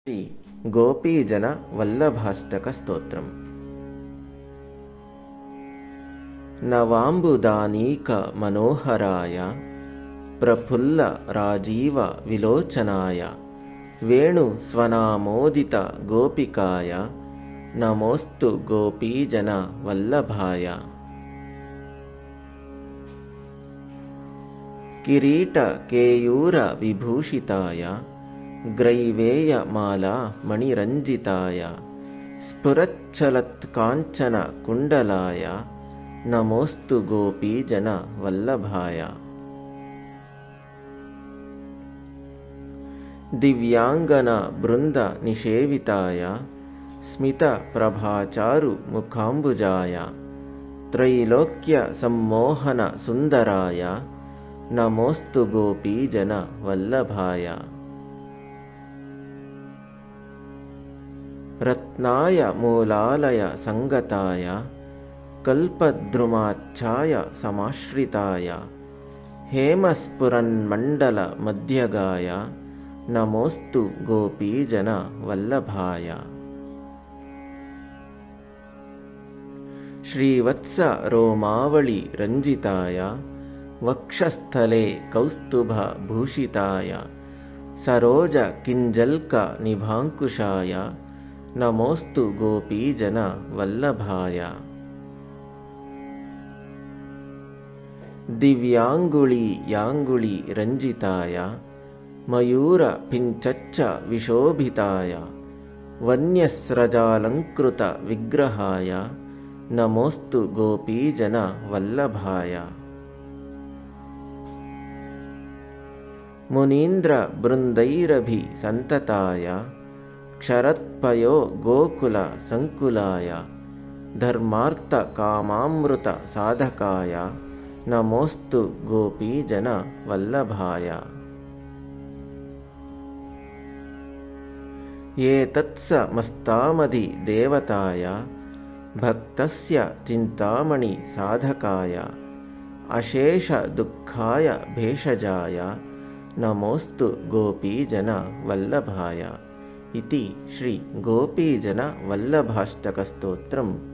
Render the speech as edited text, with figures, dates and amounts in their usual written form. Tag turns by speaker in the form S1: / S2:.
S1: శ్రీ గోపీజన వల్లభాష్టక స్తోత్రం. నవాంబుదానీక మనోహరాయ ప్రఫుల్ల రాజీవ విలోచనాయ వేణు స్వనామోదిత గోపికాయ నమోస్తు గోపీజన వల్లభాయ. కిరీట కేయూర విభూషితాయ గ్రైవేయమాలా మణిరంజితాయ స్ఫురచ్చలత్కాంచన కుండలాయ నమోస్తు గోపీజన వల్లభాయ. దివ్యాంగన బృంద నిషేవితాయ స్మిత ప్రభాచారు ముఖాంబుజాయ త్రైలోక్య సమ్మోహన సుందరాయ నమోస్తు గోపీజన వల్లభాయ. రత్నాయ మూలాలయ సంగతాయ కల్పద్రుమాచ్ఛాయ సమాశ్రితాయ హేమస్ఫురన్మండల మధ్యగాయ నమోస్తు గోపీజన వల్లభాయ. శ్రీవత్స రోమావళి రంజితాయ వక్షస్థలే కౌస్తుభ భూషితాయ సరోజ కింజల్క నిభాంకుశాయ నమోస్తు గోపీజన వల్లభాయ. దివ్యాంగుళీ యాంగుళీ రంజితాయ మయూర పించచ్చ విశోభితాయ వన్యస్రజాలంకృత విగ్రహాయ నమోస్తు గోపీజన వల్లభాయ. మునీంద్ర బృందైరభి సంతతాయ క్షరత్పయో గోకుల సంకులాయ ధర్మార్థ కామామృత సాధకాయ నమోస్తు గోపీజన వల్లభాయ. ఏతత్సమస్తామధి దేవతాయ భక్తస్య చింతామణి సాధకాయ అశేష దుఃఖాయ భేషజాయ నమోస్తు గోపీజన వల్లభాయ. इति श्री गोपीजन वल्लभाष्टक स्तोत्रम्